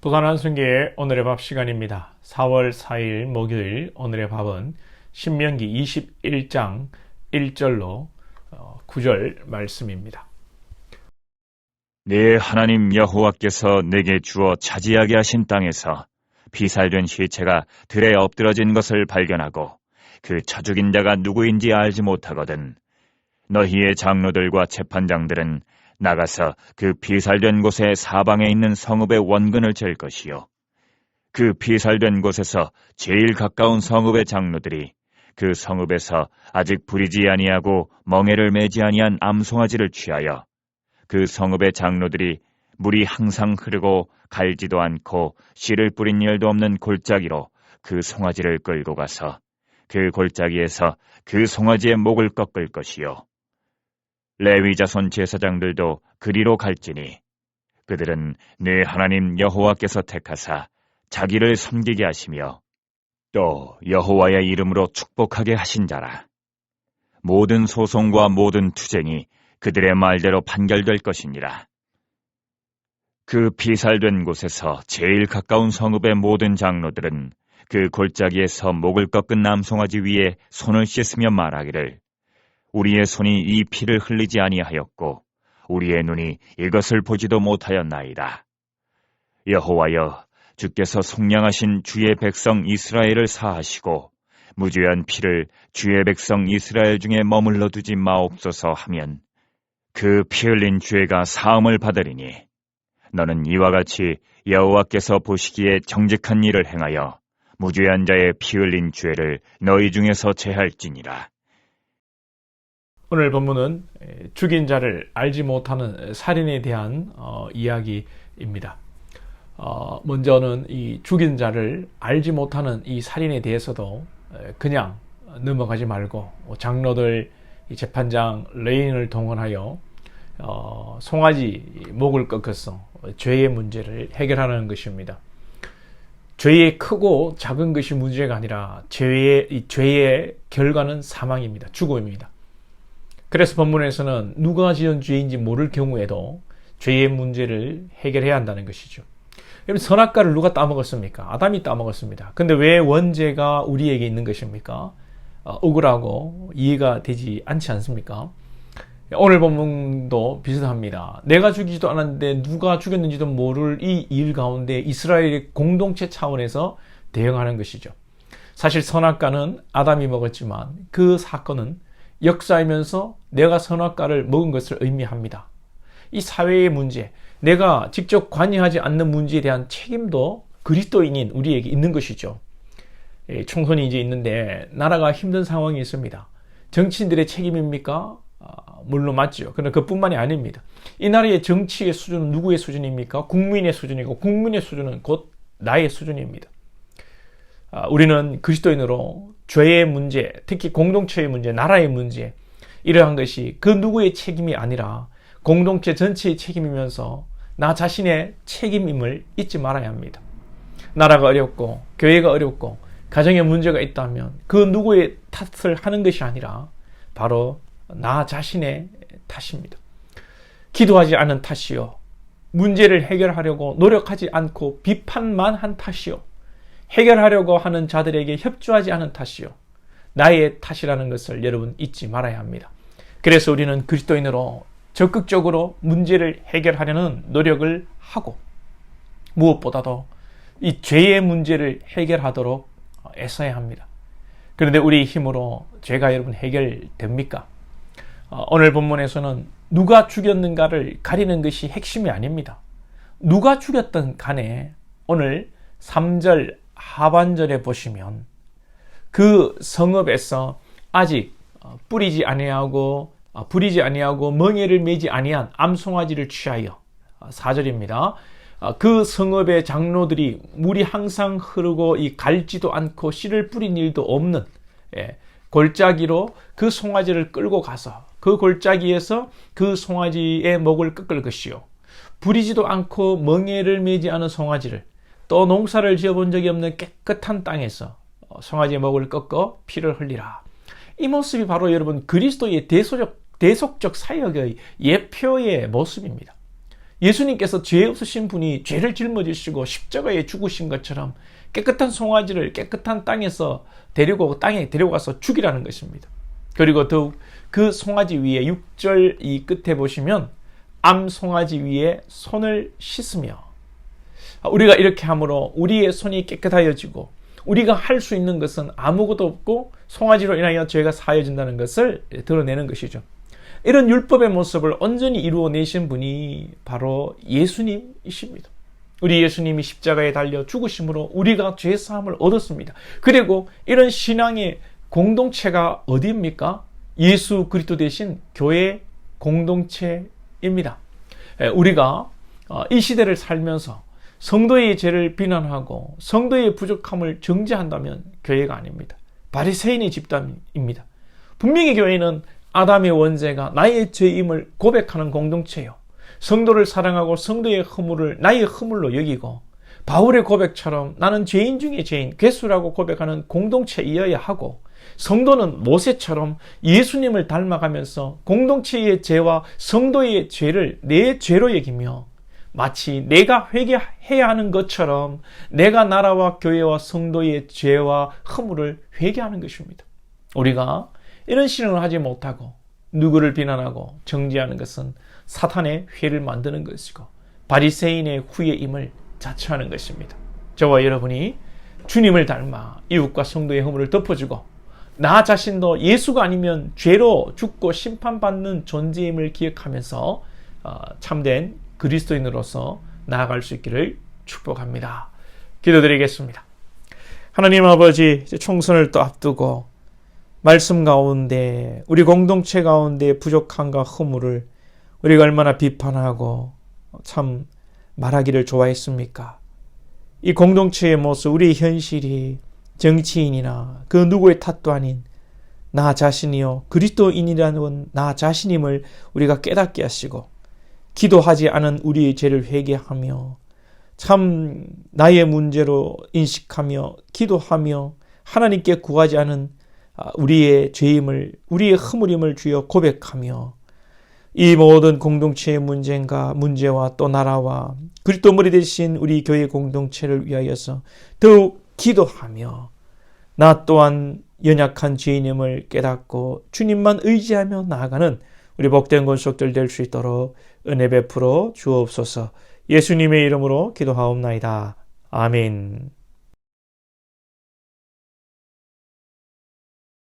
부산한 순교의 오늘의 밥 시간입니다. 4월 4일 목요일 오늘의 밥은 신명기 21장 1절로 9절 말씀입니다. 네 하나님 여호와께서 내게 주어 차지하게 하신 땅에서 피살된 시체가 들에 엎드러진 것을 발견하고 그 쳐 죽인 자가 누구인지 알지 못하거든 너희의 장로들과 재판장들은 나가서 그 피살된 곳의 사방에 있는 성읍의 원근을 잴 것이요 그 피살된 곳에서 제일 가까운 성읍의 장로들이 그 성읍에서 아직 부리지 아니하고 멍에를 매지 아니한 암송아지를 취하여 그 성읍의 장로들이 물이 항상 흐르고 갈지도 않고 씨를 뿌린 일도 없는 골짜기로 그 송아지를 끌고 가서 그 골짜기에서 그 송아지의 목을 꺾을 것이요 레위 자손 제사장들도 그리로 갈지니 그들은 네 하나님 여호와께서 택하사 자기를 섬기게 하시며 또 여호와의 이름으로 축복하게 하신 자라. 모든 소송과 모든 투쟁이 그들의 말대로 판결될 것이니라. 그 피살된 곳에서 제일 가까운 성읍의 모든 장로들은 그 골짜기에서 목을 꺾은 남송아지 위에 손을 씻으며 말하기를 우리의 손이 이 피를 흘리지 아니하였고 우리의 눈이 이것을 보지도 못하였나이다. 여호와여, 주께서 속량하신 주의 백성 이스라엘을 사하시고 무죄한 피를 주의 백성 이스라엘 중에 머물러 두지 마옵소서 하면 그 피 흘린 죄가 사함을 받으리니 너는 이와 같이 여호와께서 보시기에 정직한 일을 행하여 무죄한 자의 피 흘린 죄를 너희 중에서 제할지니라. 오늘 본문은 죽인 자를 알지 못하는 살인에 대한 이야기입니다. 먼저는 이 죽인 자를 알지 못하는 이 살인에 대해서도 그냥 넘어가지 말고 장로들, 재판장, 레인을 동원하여 송아지 목을 꺾어서 죄의 문제를 해결하는 것입니다. 죄의 크고 작은 것이 문제가 아니라 죄의 결과는 사망입니다. 죽음입니다. 그래서 본문에서는 누가 지은 죄인지 모를 경우에도 죄의 문제를 해결해야 한다는 것이죠. 그럼 선악과를 누가 따먹었습니까? 아담이 따먹었습니다. 근데 왜 원죄가 우리에게 있는 것입니까? 억울하고 이해가 되지 않지 않습니까? 오늘 본문도 비슷합니다. 내가 죽이지도 않았는데 누가 죽였는지도 모를 이 일 가운데 이스라엘의 공동체 차원에서 대응하는 것이죠. 사실 선악과는 아담이 먹었지만 그 사건은 역사이면서 내가 선악과를 먹은 것을 의미합니다. 이 사회의 문제, 내가 직접 관여하지 않는 문제에 대한 책임도 그리스도인인 우리에게 있는 것이죠. 총선이 이제 있는데 나라가 힘든 상황이 있습니다. 정치인들의 책임입니까? 물론 맞죠. 그러나 그뿐만이 아닙니다. 이 나라의 정치의 수준은 누구의 수준입니까? 국민의 수준이고 국민의 수준은 곧 나의 수준입니다. 우리는 그리스도인으로 죄의 문제, 특히 공동체의 문제, 나라의 문제, 이러한 것이 그 누구의 책임이 아니라 공동체 전체의 책임이면서 나 자신의 책임임을 잊지 말아야 합니다. 나라가 어렵고 교회가 어렵고 가정에 문제가 있다면 그 누구의 탓을 하는 것이 아니라 바로 나 자신의 탓입니다. 기도하지 않은 탓이요, 문제를 해결하려고 노력하지 않고 비판만 한 탓이요, 해결하려고 하는 자들에게 협조하지 않은 탓이요, 나의 탓이라는 것을 여러분 잊지 말아야 합니다. 그래서 우리는 그리스도인으로 적극적으로 문제를 해결하려는 노력을 하고 무엇보다도 이 죄의 문제를 해결하도록 애써야 합니다. 그런데 우리 힘으로 죄가 여러분 해결됩니까? 오늘 본문에서는 누가 죽였는가를 가리는 것이 핵심이 아닙니다. 누가 죽였든 간에 오늘 3절 하반절에 보시면 그 성읍에서 아직 부리지 아니하고 멍에를 매지 아니한 암송아지를 취하여 4절입니다. 그 성읍의 장로들이 물이 항상 흐르고 갈지도 않고 씨를 뿌린 일도 없는 골짜기로 그 송아지를 끌고 가서 그 골짜기에서 그 송아지의 목을 꺾을 것이요, 부리지도 않고 멍에를 매지 않은 송아지를, 또 농사를 지어본 적이 없는 깨끗한 땅에서 송아지의 목을 꺾어 피를 흘리라. 이 모습이 바로 여러분 그리스도의 대속적 사역의 예표의 모습입니다. 예수님께서 죄 없으신 분이 죄를 짊어지시고 십자가에 죽으신 것처럼 깨끗한 송아지를 깨끗한 땅에서 땅에 데려가서 죽이라는 것입니다. 그리고 더욱 그 송아지 위에 6절 이 끝에 보시면 암 송아지 위에 손을 씻으며, 우리가 이렇게 함으로 우리의 손이 깨끗하여지고 우리가 할 수 있는 것은 아무것도 없고 송아지로 인하여 죄가 사해진다는 것을 드러내는 것이죠. 이런 율법의 모습을 온전히 이루어내신 분이 바로 예수님이십니다. 우리 예수님이 십자가에 달려 죽으심으로 우리가 죄사함을 얻었습니다. 그리고 이런 신앙의 공동체가 어디입니까? 예수 그리스도 대신 교회 공동체입니다. 우리가 이 시대를 살면서 성도의 죄를 비난하고 성도의 부족함을 정죄한다면 교회가 아닙니다. 바리새인의 집단입니다. 분명히 교회는 아담의 원죄가 나의 죄임을 고백하는 공동체요, 성도를 사랑하고 성도의 허물을 나의 허물로 여기고 바울의 고백처럼 나는 죄인 중에 죄인, 괴수라고 고백하는 공동체이어야 하고, 성도는 모세처럼 예수님을 닮아가면서 공동체의 죄와 성도의 죄를 내 죄로 여기며 마치 내가 회개해야 하는 것처럼 내가 나라와 교회와 성도의 죄와 허물을 회개하는 것입니다. 우리가 이런 신앙을 하지 못하고 누구를 비난하고 정죄하는 것은 사탄의 회를 만드는 것이고 바리새인의 후예임을 자처하는 것입니다. 저와 여러분이 주님을 닮아 이웃과 성도의 허물을 덮어주고 나 자신도 예수가 아니면 죄로 죽고 심판받는 존재임을 기억하면서 참된 그리스도인으로서 나아갈 수 있기를 축복합니다. 기도드리겠습니다. 하나님 아버지, 총선을 또 앞두고 말씀 가운데 우리 공동체 가운데 부족함과 허물을 우리가 얼마나 비판하고 참 말하기를 좋아했습니까? 이 공동체의 모습, 우리의 현실이 정치인이나 그 누구의 탓도 아닌 나 자신이요 그리스도인이라는 나 자신임을 우리가 깨닫게 하시고, 기도하지 않은 우리의 죄를 회개하며 참 나의 문제로 인식하며 기도하며 하나님께 구하지 않은 우리의 죄임을, 우리의 허물임을 주여 고백하며 이 모든 공동체의 문제와 또 나라와 그리스도 머리 되신 우리 교회 공동체를 위하여서 더욱 기도하며 나 또한 연약한 죄인임을 깨닫고 주님만 의지하며 나아가는 우리 복된 권속들 될 수 있도록 은혜 베풀어 주옵소서. 예수님의 이름으로 기도하옵나이다. 아멘.